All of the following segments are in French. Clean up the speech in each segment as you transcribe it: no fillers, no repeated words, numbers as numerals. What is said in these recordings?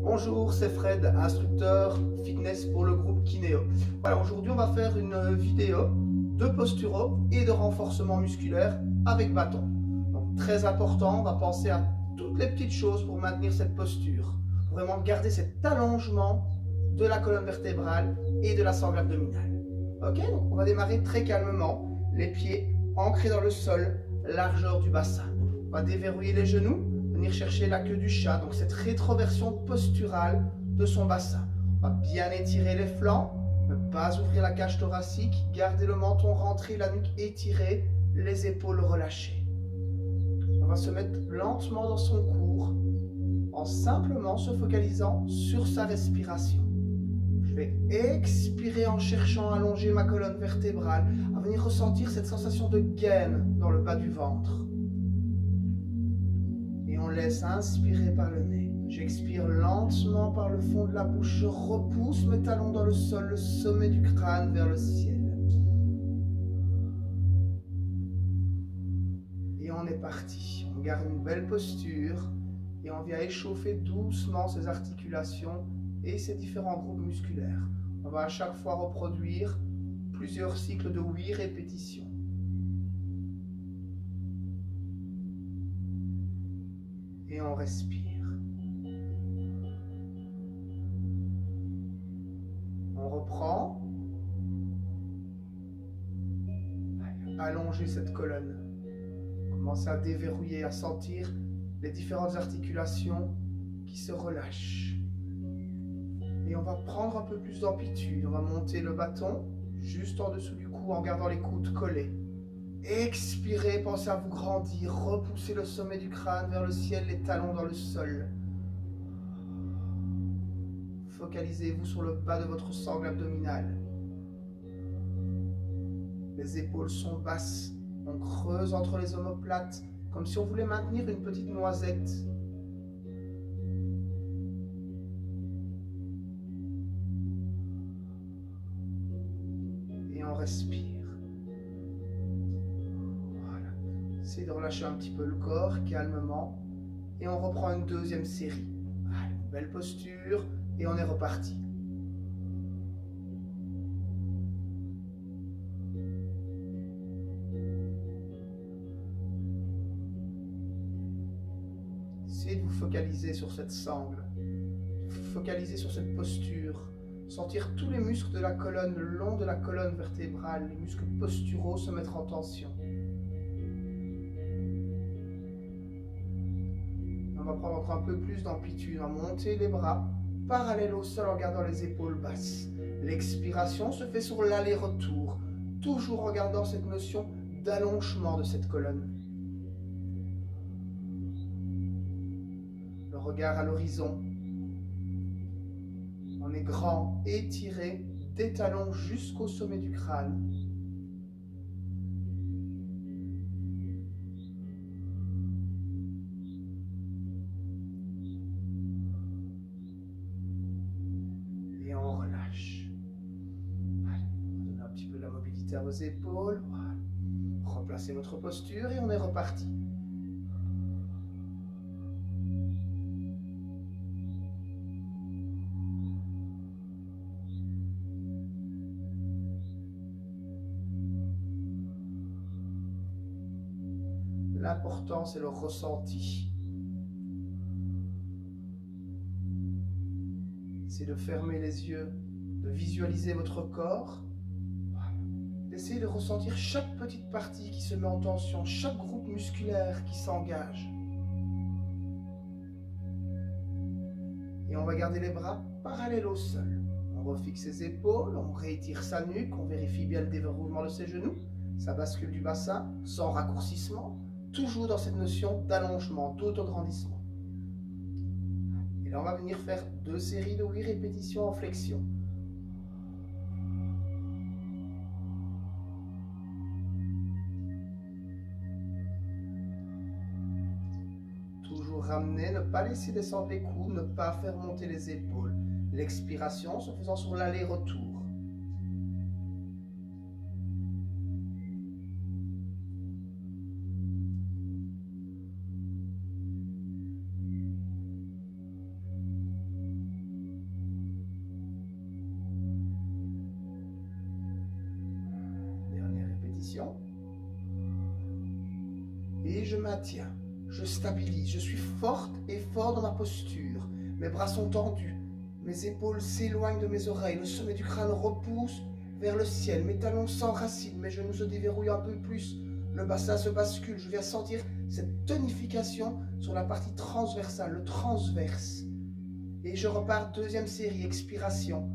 Bonjour, c'est Fred, instructeur fitness pour le groupe Kinéo. Voilà, aujourd'hui on va faire une vidéo de posturo et de renforcement musculaire avec bâton. Donc très important, on va penser à toutes les petites choses pour maintenir cette posture. Pour vraiment garder cet allongement de la colonne vertébrale et de la sangle abdominale. Ok, donc on va démarrer très calmement, les pieds ancrés dans le sol, largeur du bassin. On va déverrouiller les genoux, venir chercher la queue du chat, donc cette rétroversion posturale de son bassin. On va bien étirer les flancs, ne pas ouvrir la cage thoracique, garder le menton rentré, la nuque étirée, les épaules relâchées. On va se mettre lentement dans son cours, en simplement se focalisant sur sa respiration. Je vais expirer en cherchant à allonger ma colonne vertébrale, à venir ressentir cette sensation de gaine dans le bas du ventre. Et on laisse inspirer par le nez. J'expire lentement par le fond de la bouche. Je repousse mes talons dans le sol, le sommet du crâne vers le ciel. Et on est parti. On garde une belle posture et on vient échauffer doucement ses articulations et ses différents groupes musculaires. On va à chaque fois reproduire plusieurs cycles de 8 répétitions. Et on respire. On reprend. Allongez cette colonne. Commencez à déverrouiller, à sentir les différentes articulations qui se relâchent. Et on va prendre un peu plus d'amplitude. On va monter le bâton juste en dessous du cou en gardant les coudes collés. Expirez, pensez à vous grandir, repoussez le sommet du crâne vers le ciel, les talons dans le sol. Focalisez-vous sur le bas de votre sangle abdominale. Les épaules sont basses, on creuse entre les omoplates, comme si on voulait maintenir une petite noisette. Et on respire. Essayez de relâcher un petit peu le corps, calmement. Et on reprend une deuxième série. Allez, belle posture. Et on est reparti. Essayez de vous focaliser sur cette sangle. Focaliser sur cette posture. Sentir tous les muscles de la colonne, le long de la colonne vertébrale, les muscles posturaux se mettre en tension. On va prendre encore un peu plus d'amplitude, on va monter les bras parallèles au sol en gardant les épaules basses. L'expiration se fait sur l'aller-retour, toujours en gardant cette notion d'allongement de cette colonne. Le regard à l'horizon. On est grand, étiré, des talons jusqu'au sommet du crâne. On relâche. Allez, on donne un petit peu de la mobilité à vos épaules. Voilà. Replacez votre posture et on est reparti. L'important, c'est le ressenti. C'est de fermer les yeux, de visualiser votre corps, d'essayer de ressentir chaque petite partie qui se met en tension, chaque groupe musculaire qui s'engage. Et on va garder les bras parallèles au sol. On refixe ses épaules, on réétire sa nuque, on vérifie bien le déverrouillement de ses genoux, ça bascule du bassin, sans raccourcissement, toujours dans cette notion d'allongement, d'autograndissement. Et là, on va venir faire 2 séries de 8 répétitions en flexion. Toujours ramener, ne pas laisser descendre les coudes, ne pas faire monter les épaules. L'expiration se faisant sur l'aller-retour. maintiens. Je stabilise. Je suis forte et fort dans ma posture. Mes bras sont tendus. Mes épaules s'éloignent de mes oreilles. Le sommet du crâne repousse vers le ciel. Mes talons s'enracinent. Mes genoux se déverrouillent un peu plus. Le bassin se bascule. Je viens sentir cette tonification sur la partie transversale, le transverse. Et je repars, deuxième série, expiration.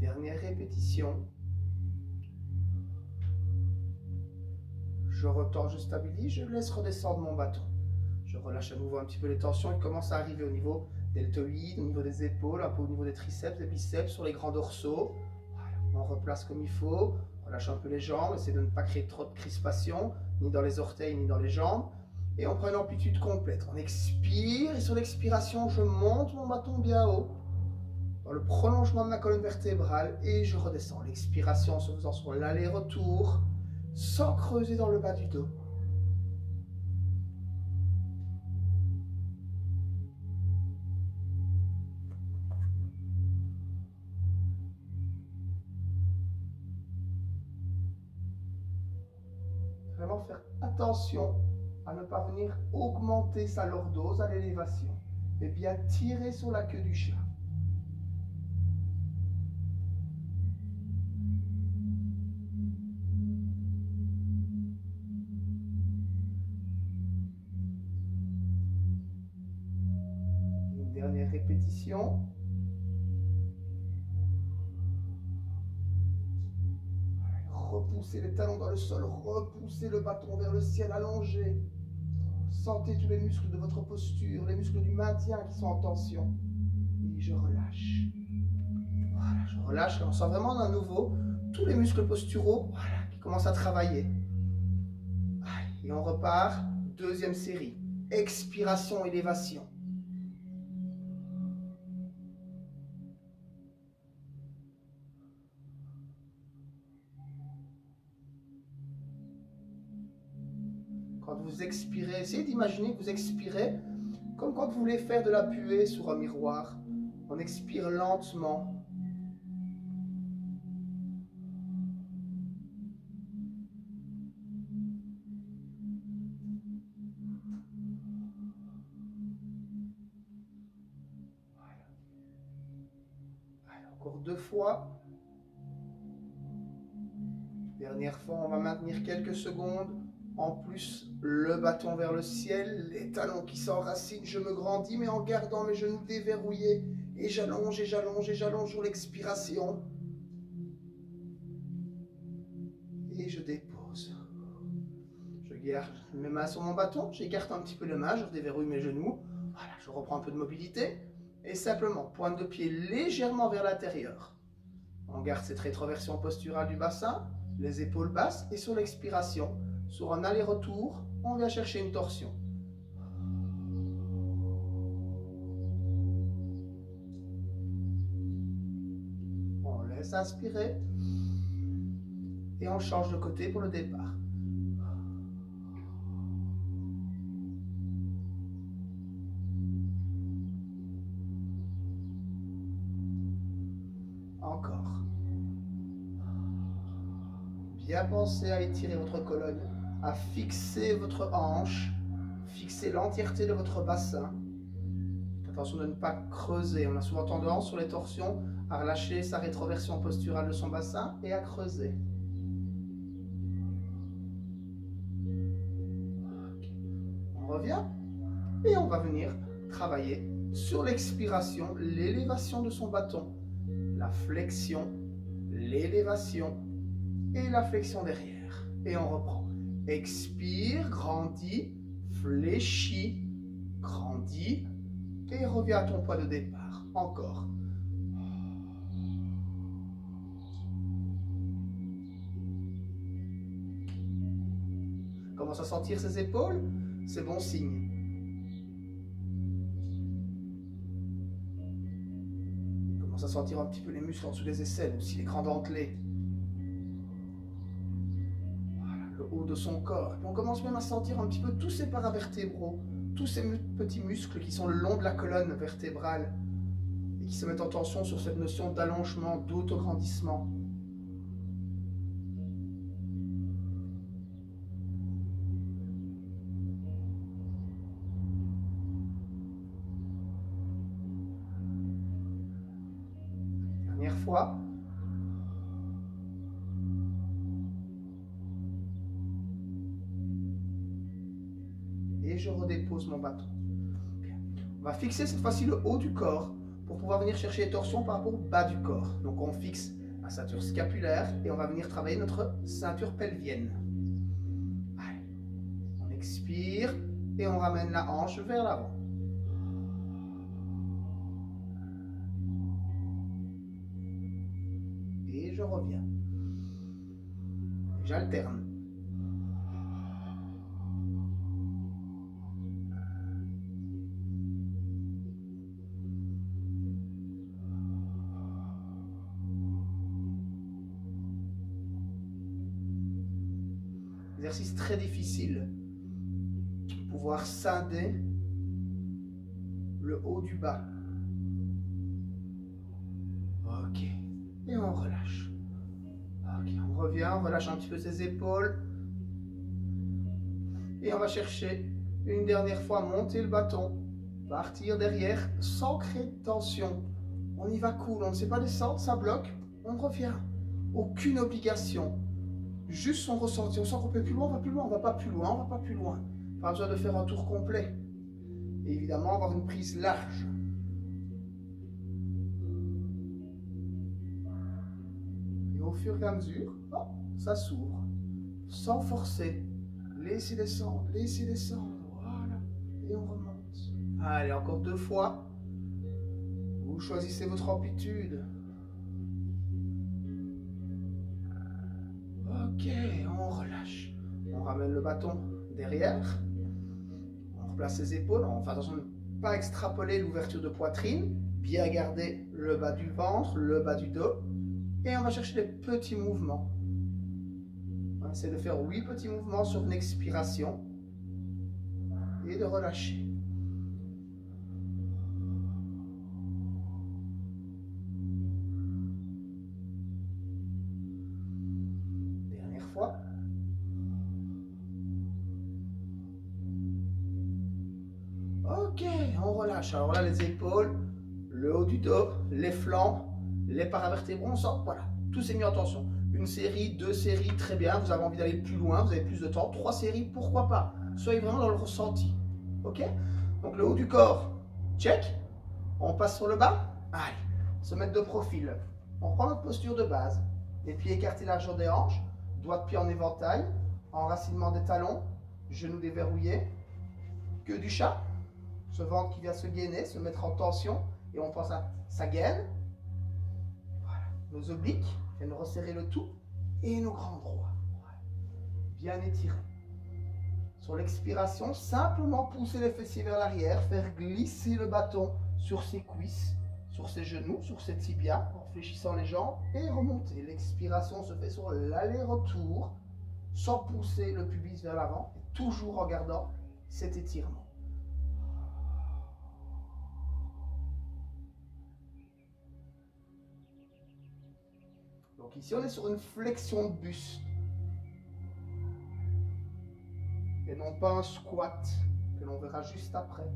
Dernière répétition. Je retends, je stabilise, je laisse redescendre mon bâton. Je relâche à nouveau un petit peu les tensions. Il commence à arriver au niveau deltoïde, au niveau des épaules, un peu au niveau des triceps, des biceps, sur les grands dorsaux. Voilà. On replace comme il faut. Relâche un peu les jambes, essaie de ne pas créer trop de crispation, ni dans les orteils, ni dans les jambes. Et on prend une amplitude complète. On expire et sur l'expiration, je monte mon bâton bien haut, dans le prolongement de ma colonne vertébrale, et je redescends. L'expiration en se faisant sur l'aller-retour, sans creuser dans le bas du dos. Vraiment faire attention à ne pas venir augmenter sa lordose à l'élévation, mais bien tirer sur la queue du chat. Une dernière répétition. Repoussez les talons dans le sol, repoussez le bâton vers le ciel, allongé. Sentez tous les muscles de votre posture, les muscles du maintien qui sont en tension. Et je relâche. Voilà, je relâche et on sent vraiment à nouveau tous les muscles posturaux, voilà, qui commencent à travailler. Et on repart, deuxième série. Expiration, élévation. Quand vous expirez, essayez d'imaginer que vous expirez comme quand vous voulez faire de la puée sur un miroir. On expire lentement. Voilà. Allez, encore 2 fois. Dernière fois, on va maintenir quelques secondes. En plus, le bâton vers le ciel, les talons qui s'enracinent, je me grandis, mais en gardant mes genoux déverrouillés. Et j'allonge, et j'allonge, et j'allonge sur l'expiration. Et je dépose. Je garde mes mains sur mon bâton, j'écarte un petit peu les mains, je redéverrouille mes genoux. Voilà, je reprends un peu de mobilité. Et simplement, pointe de pied légèrement vers l'intérieur. On garde cette rétroversion posturale du bassin, les épaules basses, et sur l'expiration, sur un aller-retour, on vient chercher une torsion. On laisse inspirer et on change de côté pour le départ. Encore. Bien penser à étirer votre colonne, à fixer votre hanche, fixer l'entièreté de votre bassin. Attention de ne pas creuser. On a souvent tendance sur les torsions à relâcher sa rétroversion posturale de son bassin et à creuser. Okay. On revient et on va venir travailler sur l'expiration, l'élévation de son bâton, la flexion, l'élévation et la flexion derrière. Et on reprend. Expire, grandis, fléchis, grandis et reviens à ton poids de départ. Encore. Commence à sentir ses épaules. c'est bon signe. Il commence à sentir un petit peu les muscles en dessous des aisselles, aussi les grands dentelés. Voilà, le haut de son corps. Et on commence même à sentir un petit peu tous ces paravertébraux, tous ces petits muscles qui sont le long de la colonne vertébrale et qui se mettent en tension sur cette notion d'allongement, d'autograndissement. Dernière fois. Et je redépose mon bâton. Bien. On va fixer cette fois-ci le haut du corps pour pouvoir venir chercher les torsions par rapport au bas du corps. Donc on fixe la ceinture scapulaire et on va venir travailler notre ceinture pelvienne. Allez. On expire et on ramène la hanche vers l'avant. Et je reviens. J'alterne. Exercice très difficile. Pouvoir scinder le haut du bas. Ok. Et on relâche. Ok, on revient, on relâche un petit peu ses épaules. Et on va chercher une dernière fois monter le bâton. Partir derrière sans créer de tension. On y va cool, on ne sait pas descendre, ça bloque. On revient. Aucune obligation. Juste son ressenti. On sent qu'on peut plus loin, on va plus loin, on va pas plus loin, on va pas plus loin. Pas besoin de faire un tour complet. Et évidemment, avoir une prise large. Et au fur et à mesure, hop, ça s'ouvre. Sans forcer. Laissez descendre, laissez descendre. Voilà. Et on remonte. Allez, encore 2 fois. Vous choisissez votre amplitude. Ok, on relâche. On ramène le bâton derrière. On replace ses épaules. On fait attention de ne pas extrapoler l'ouverture de poitrine. Bien garder le bas du ventre, le bas du dos. Et on va chercher des petits mouvements. On va essayer de faire 8 petits mouvements sur une expiration. Et de relâcher. Fois. Ok, on relâche. Alors là, les épaules, le haut du dos, les flancs, les paravertébraux, on sort. Voilà, tout s'est mis en tension. 1 série, 2 séries, très bien. Vous avez envie d'aller plus loin, vous avez plus de temps. 3 séries, pourquoi pas. Soyez vraiment dans le ressenti. Ok. Donc le haut du corps, check. On passe sur le bas. Allez, se mettre de profil. On prend notre posture de base. Les pieds écartés largeur des hanches. Doigts de pied en éventail, enracinement des talons, genoux déverrouillés, queue du chat, ce ventre qui vient se gainer, se mettre en tension, et on pense à sa gaine. Voilà. Nos obliques viennent resserrer le tout, et nos grands droits. Voilà. Bien étirés. Sur l'expiration, simplement pousser les fessiers vers l'arrière, faire glisser le bâton sur ses cuisses, sur ses genoux, sur ses tibias, en fléchissant les jambes et remonter. L'expiration se fait sur l'aller-retour, sans pousser le pubis vers l'avant, et toujours en gardant cet étirement. Donc ici, on est sur une flexion de buste. Et non pas un squat, que l'on verra juste après.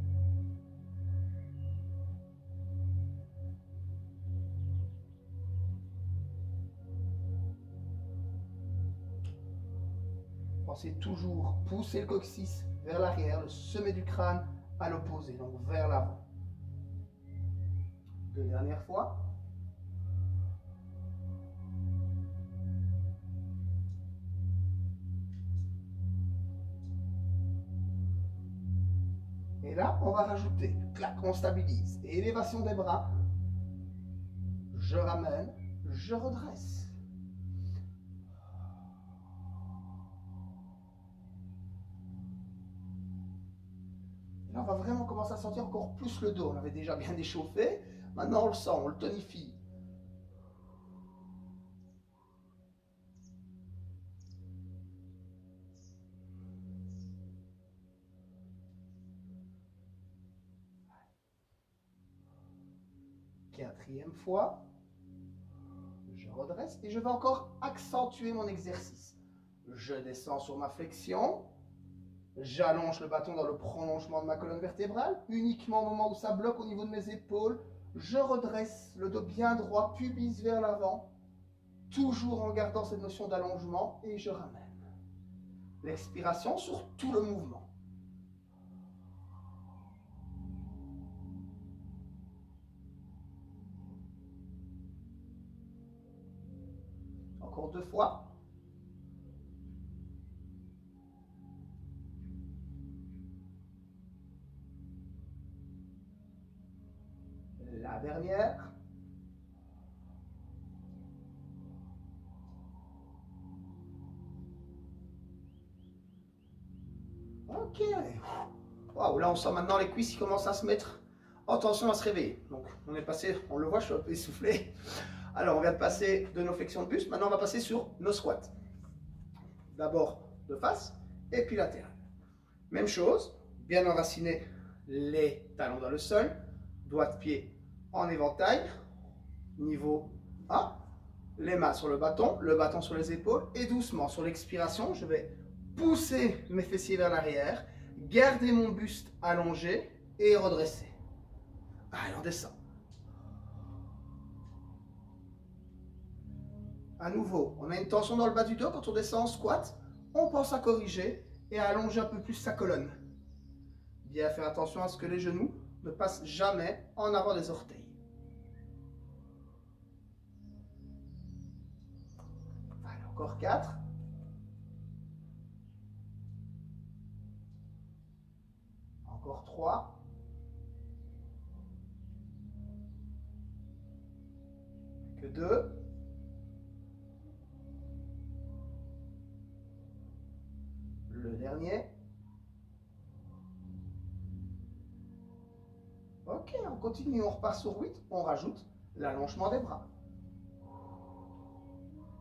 Pensez toujours pousser le coccyx vers l'arrière, le sommet du crâne à l'opposé, donc vers l'avant. 2 dernières fois. Et là, on va rajouter, clac, on stabilise. Élévation des bras. Je ramène, je redresse. Là, on va vraiment commencer à sentir encore plus le dos. On avait déjà bien échauffé. Maintenant, on le sent, on le tonifie. Quatrième fois. Je redresse et je vais encore accentuer mon exercice. Je descends sur ma flexion. J'allonge le bâton dans le prolongement de ma colonne vertébrale, uniquement au moment où ça bloque au niveau de mes épaules. Je redresse le dos bien droit, pubis vers l'avant, toujours en gardant cette notion d'allongement, et je ramène. L'expiration sur tout le mouvement. Encore 2 fois. La dernière. Ok. Waouh, là on sent maintenant les cuisses qui commencent à se mettre en tension, à se réveiller. Donc on est passé, on le voit, je suis un peu essoufflé. Alors on vient de passer de nos flexions de buste, maintenant on va passer sur nos squats. D'abord de face et puis latéral. Même chose, bien enraciner les talons dans le sol, doigts de pied en éventail, niveau A, les mains sur le bâton sur les épaules, et doucement sur l'expiration, je vais pousser mes fessiers vers l'arrière, garder mon buste allongé et redresser. Allez, on descend. À nouveau, on a une tension dans le bas du dos quand on descend en squat, on pense à corriger et à allonger un peu plus sa colonne. Bien faire attention à ce que les genoux ne passent jamais en avant des orteils. Allez, encore 4. Encore 3. Que 2. Le dernier. Ok, on continue, on repart sur 8, on rajoute l'allongement des bras.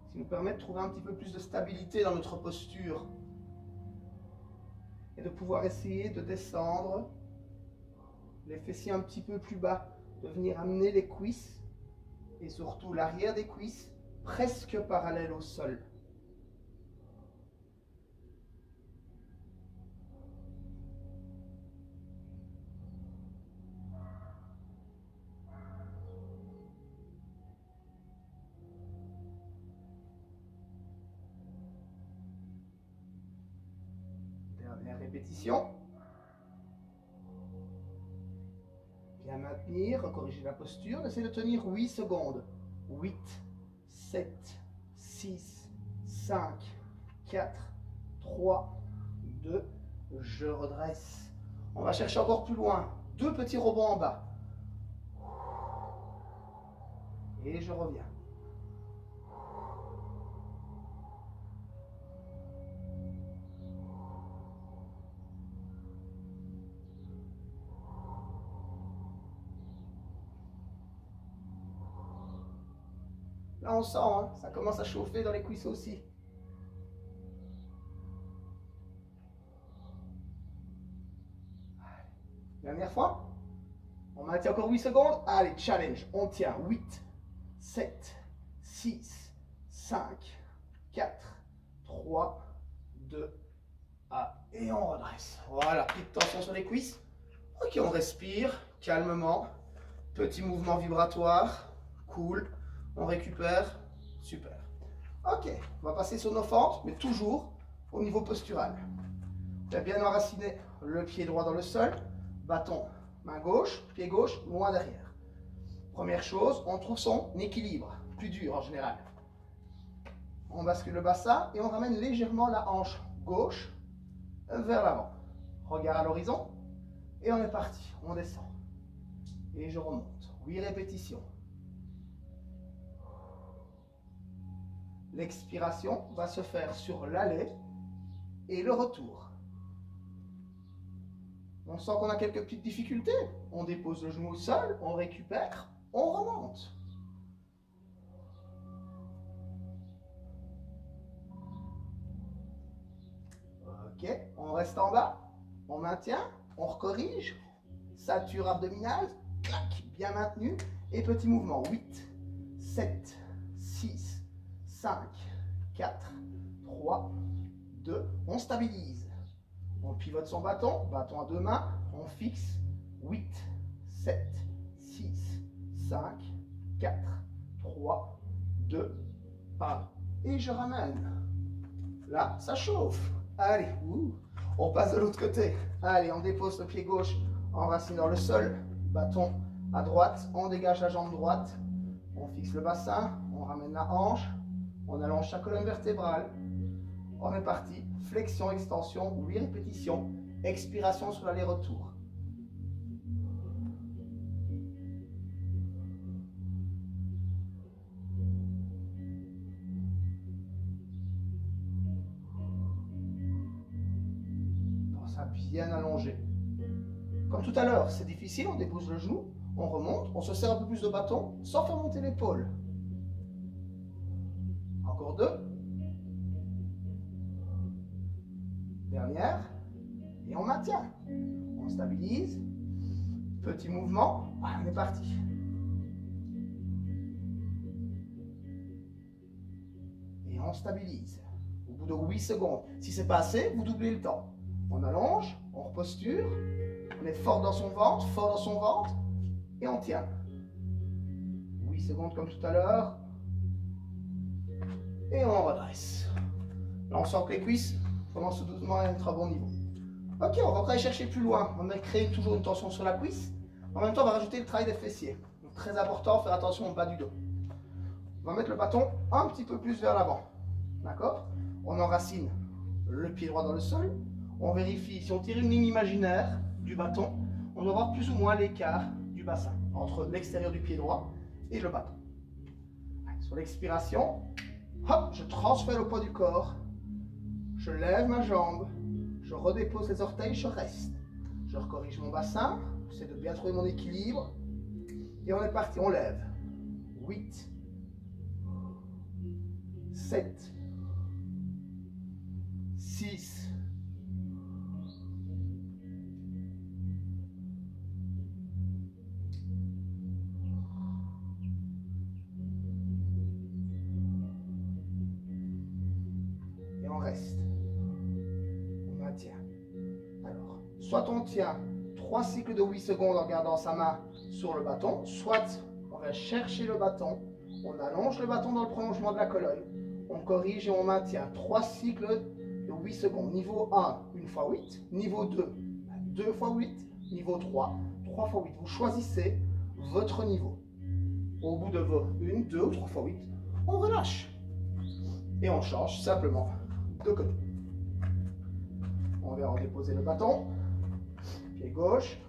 Ce qui nous permet de trouver un petit peu plus de stabilité dans notre posture et de pouvoir essayer de descendre les fessiers un petit peu plus bas, de venir amener les cuisses et surtout l'arrière des cuisses presque parallèle au sol. Dernière répétition. Bien maintenir, corriger la posture. On essaie de tenir 8 secondes. 8, 7, 6, 5, 4, 3, 2. Je redresse. On va chercher encore plus loin. 2 petits rebonds en bas. Et je reviens. Là, on sent, hein, ça commence à chauffer dans les cuisses aussi. Dernière fois. On maintient encore 8 secondes. Allez, challenge. On tient. 8, 7, 6, 5, 4, 3, 2, 1. Et on redresse. Voilà, petite tension sur les cuisses. Ok, on respire calmement. Petit mouvement vibratoire. Cool. On récupère. Super. Ok, on va passer sur nos fentes, mais toujours au niveau postural. On va bien enraciner le pied droit dans le sol. Bâton, main gauche, pied gauche, loin derrière. Première chose, on trouve son équilibre, plus dur en général. On bascule le bassin et on ramène légèrement la hanche gauche vers l'avant. Regard à l'horizon et on est parti. On descend. Et je remonte. 8 répétitions. L'expiration va se faire sur l'aller et le retour. On sent qu'on a quelques petites difficultés. On dépose le genou au sol, on récupère, on remonte. Ok, on reste en bas, on maintient, on recorrige, ceinture abdominale, clac, bien maintenu, et petit mouvement, 8, 7, 6, 5, 4, 3, 2, on stabilise. On pivote son bâton, bâton à deux mains, on fixe, 8, 7, 6, 5, 4, 3, 2, 1, et je ramène. Là, ça chauffe. Allez, on passe de l'autre côté. Allez, on dépose le pied gauche, enracine dans le sol, bâton à droite, on dégage la jambe droite, on fixe le bassin, on ramène la hanche, on allonge sa colonne vertébrale. On est parti, flexion, extension, 8 répétitions, expiration sur l'aller-retour. Bien allongé. Comme tout à l'heure, c'est difficile, on dépose le genou, on remonte, on se serre un peu plus de bâton sans faire monter l'épaule. Encore 2. Dernière. Et on maintient. On stabilise. Petit mouvement. On est parti. Et on stabilise. Au bout de 8 secondes. Si c'est pas assez, vous doublez le temps. On allonge, on reposture, on est fort dans son ventre, et on tient. 8 secondes comme tout à l'heure. Et on redresse. Là, on sent que les cuisses commencent doucement à être à bon niveau. Ok, on va encore aller chercher plus loin. On va créer toujours une tension sur la cuisse. En même temps, on va rajouter le travail des fessiers. Donc, très important, faire attention au bas du dos. On va mettre le bâton un petit peu plus vers l'avant. D'accord? On enracine le pied droit dans le sol. On vérifie, si on tire une ligne imaginaire du bâton, on doit voir plus ou moins l'écart du bassin entre l'extérieur du pied droit et le bâton. Sur l'expiration, hop, je transfère le poids du corps, je lève ma jambe, je redépose les orteils, je reste. Je recorrige mon bassin, j'essaie de bien trouver mon équilibre, et on est parti, on lève. 8, 7, 6, 1. Alors, soit on tient 3 cycles de 8 secondes en gardant sa main sur le bâton, soit on va chercher le bâton, on allonge le bâton dans le prolongement de la colonne, on corrige et on maintient 3 cycles de 8 secondes. Niveau 1, 1 fois 8. Niveau 2, 2 fois 8. Niveau 3, 3 fois 8. Vous choisissez votre niveau. Au bout de vos 1, 2 ou 3 fois 8, on relâche. Et on change simplement de côté. On va redéposer le bâton. Pied gauche.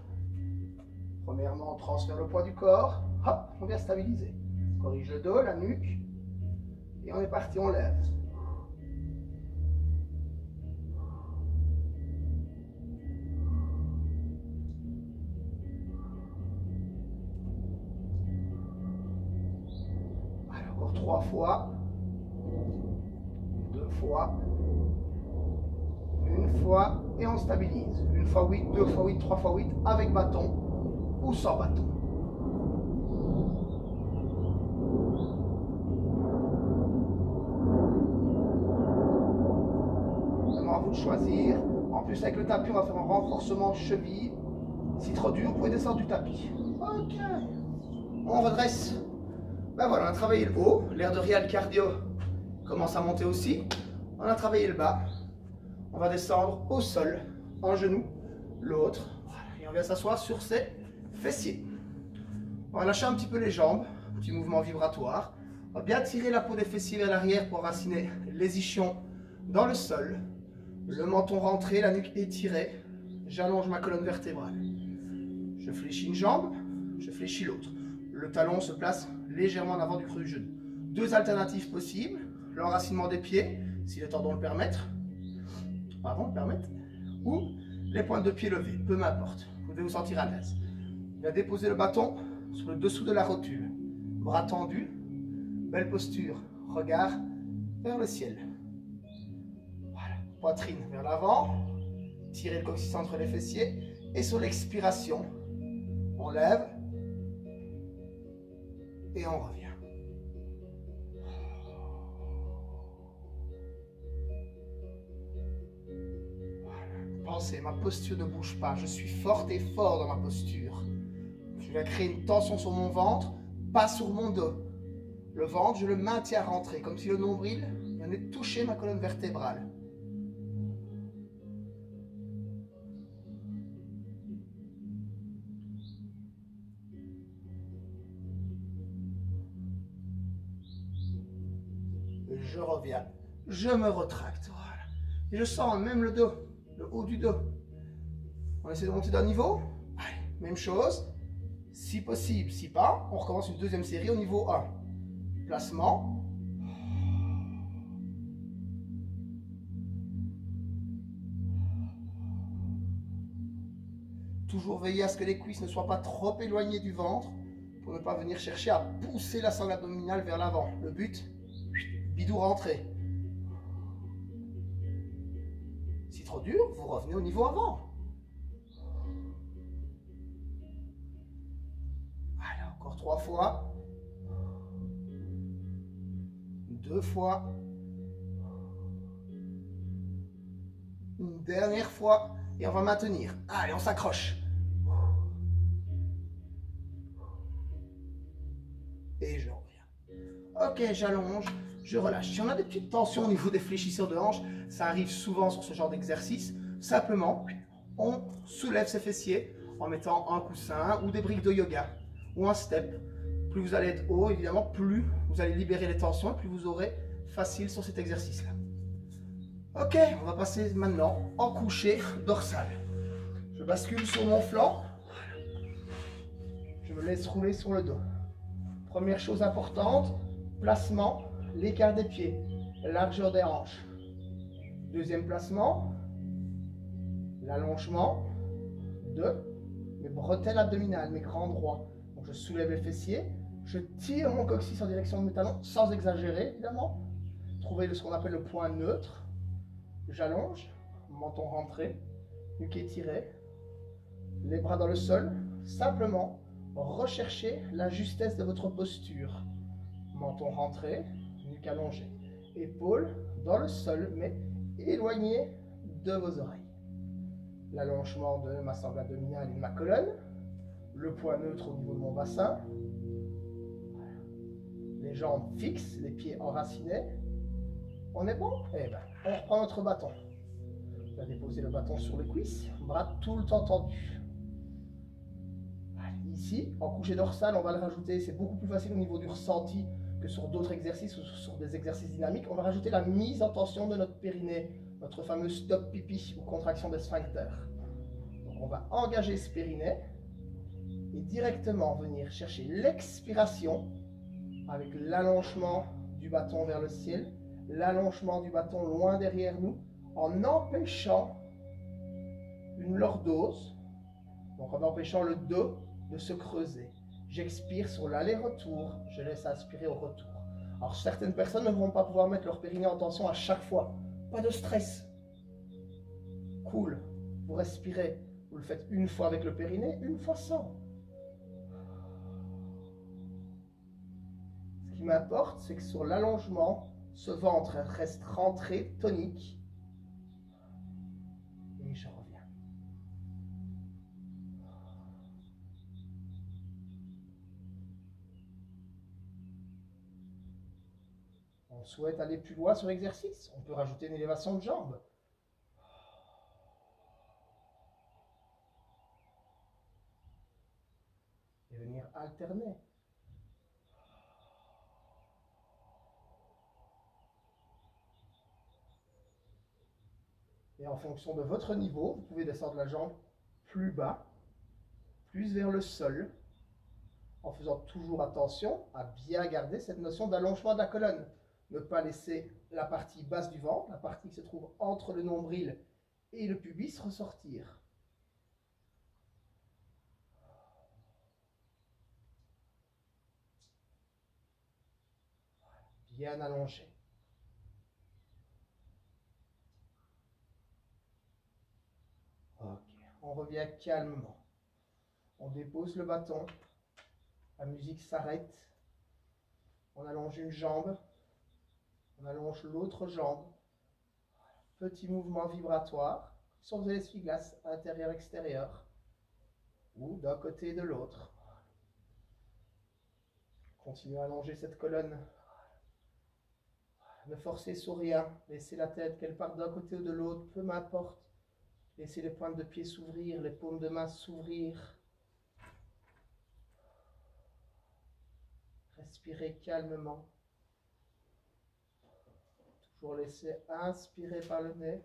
Premièrement, on transfère le poids du corps. Hop, on vient stabiliser. Corrige le dos, la nuque. Et on est parti, on lève. Allez, encore 3 fois. 2 fois. 1 fois. Et on stabilise. 1 fois 8, 2 fois 8, 3 fois 8 avec bâton ou sans bâton. Vraiment à vous de choisir. En plus avec le tapis, on va faire un renforcement de cheville. Si trop dur, vous pouvez descendre du tapis. Ok. On redresse. Ben voilà, on a travaillé le haut. L'air de rien, le cardio commence à monter aussi. On a travaillé le bas. On va descendre au sol, un genou, l'autre. Et on vient s'asseoir sur ses fessiers. On va lâcher un petit peu les jambes, petit mouvement vibratoire. On va bien tirer la peau des fessiers vers l'arrière pour enraciner les ischions dans le sol. Le menton rentré, la nuque étirée. J'allonge ma colonne vertébrale. Je fléchis une jambe, je fléchis l'autre. Le talon se place légèrement en avant du creux du genou. 2 alternatives possibles. L'enracinement des pieds, si les tendons le permettent. Ou les pointes de pied levées, peu m'importe. Vous devez vous sentir à l'aise. Bien déposer le bâton sur le dessous de la rotule. Bras tendus, belle posture, regard vers le ciel. Voilà, poitrine vers l'avant, tirez le coccyx entre les fessiers et sur l'expiration, on lève et on revient. Pensez, ma posture ne bouge pas. Je suis forte et fort dans ma posture. Je vais créer une tension sur mon ventre, pas sur mon dos. Le ventre, je le maintiens rentré, comme si le nombril venait de toucher ma colonne vertébrale. Je reviens, je me retracte. Voilà. Et je sens même le dos. Le haut du dos. On essaie de monter d'un niveau. Allez, même chose. Si possible, si pas, on recommence une deuxième série au niveau 1. Placement. Toujours veiller à ce que les cuisses ne soient pas trop éloignées du ventre pour ne pas venir chercher à pousser la sangle abdominale vers l'avant. Le but, bidou rentré. Trop dur, vous revenez au niveau avant. Allez, encore 3 fois. 2 fois. Une dernière fois. Et on va maintenir. Allez, on s'accroche. Et je reviens. Ok, j'allonge. Je relâche. Si on a des petites tensions au niveau des fléchisseurs de hanches, ça arrive souvent sur ce genre d'exercice. Simplement, on soulève ses fessiers en mettant un coussin ou des briques de yoga ou un step. Plus vous allez être haut, évidemment, plus vous allez libérer les tensions et plus vous aurez facile sur cet exercice-là. Ok, on va passer maintenant en couché dorsal. Je bascule sur mon flanc. Je me laisse rouler sur le dos. Première chose importante, placement. L'écart des pieds, la largeur des hanches. Deuxième placement, l'allongement de mes bretelles abdominales, mes grands droits. Donc je soulève les fessiers, je tire mon coccyx en direction de mes talons, sans exagérer évidemment. Trouvez ce qu'on appelle le point neutre. J'allonge, menton rentré, nuque étirée, les bras dans le sol. Simplement, recherchez la justesse de votre posture. Menton rentré, nuque allongée, épaules dans le sol, mais éloignées de vos oreilles. L'allongement de ma sangle abdominale et de ma colonne, le point neutre au niveau de mon bassin, les jambes fixes, les pieds enracinés. On est bon? Eh bien, on reprend notre bâton. On va déposer le bâton sur les cuisses, bras tout le temps tendus. Ici, en couché dorsal, on va le rajouter, c'est beaucoup plus facile au niveau du ressenti que sur d'autres exercices ou sur des exercices dynamiques. On va rajouter la mise en tension de notre périnée, notre fameux stop pipi ou contraction des sphincters. Donc on va engager ce périnée et directement venir chercher l'expiration avec l'allongement du bâton vers le ciel, l'allongement du bâton loin derrière nous, en empêchant une lordose, donc en empêchant le dos de se creuser. J'expire sur l'aller-retour, je laisse aspirer au retour. Alors certaines personnes ne vont pas pouvoir mettre leur périnée en tension à chaque fois. Pas de stress. Cool. Vous respirez. Vous le faites une fois avec le périnée, une fois sans. Ce qui m'importe, c'est que sur l'allongement, ce ventre reste rentré, tonique. Et je reviens. On souhaite aller plus loin sur l'exercice, on peut rajouter une élévation de jambes. Et venir alterner. Et en fonction de votre niveau, vous pouvez descendre la jambe plus bas, plus vers le sol, en faisant toujours attention à bien garder cette notion d'allongement de la colonne. Ne pas laisser la partie basse du ventre, la partie qui se trouve entre le nombril et le pubis ressortir. bien allongé. Ok, on revient calmement. On dépose le bâton. La musique s'arrête. On allonge une jambe. On allonge l'autre jambe. Petit mouvement vibratoire. Sur de l'essuie-glace intérieur-extérieur. Ou d'un côté et de l'autre. Continuez à allonger cette colonne. Ne forcez sur rien. Laissez la tête, qu'elle parte d'un côté ou de l'autre, peu m'importe. Laissez les pointes de pied s'ouvrir, les paumes de main s'ouvrir. Respirez calmement. Toujours laisser inspirer par le nez,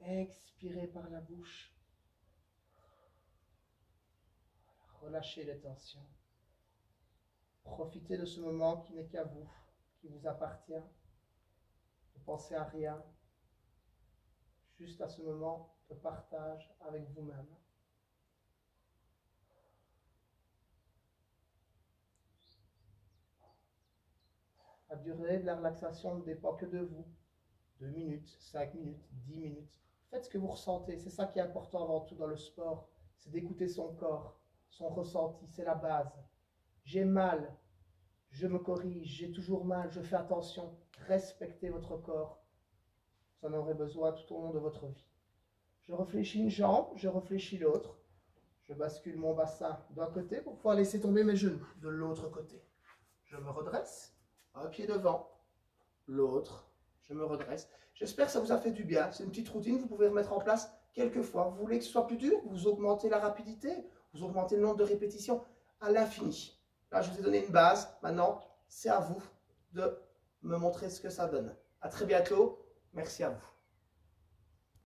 expirer par la bouche. Relâchez les tensions. Profitez de ce moment qui n'est qu'à vous, qui vous appartient. Ne pensez à rien, juste à ce moment de partage avec vous-même. La durée de la relaxation ne dépend que de vous. 2 minutes, 5 minutes, 10 minutes. Faites ce que vous ressentez. C'est ça qui est important avant tout dans le sport. C'est d'écouter son corps, son ressenti. C'est la base. J'ai mal. Je me corrige. J'ai toujours mal. Je fais attention. Respectez votre corps. Vous en aurez besoin tout au long de votre vie. Je réfléchis une jambe. Je réfléchis l'autre. Je bascule mon bassin d'un côté pour pouvoir laisser tomber mes genoux de l'autre côté. Je me redresse. Un pied devant. L'autre. Je me redresse. J'espère que ça vous a fait du bien. C'est une petite routine que vous pouvez remettre en place quelques fois. Vous voulez que ce soit plus dur? Vous augmentez la rapidité, vous augmentez le nombre de répétitions à l'infini. Là, je vous ai donné une base. Maintenant, c'est à vous de me montrer ce que ça donne. À très bientôt. Merci à vous.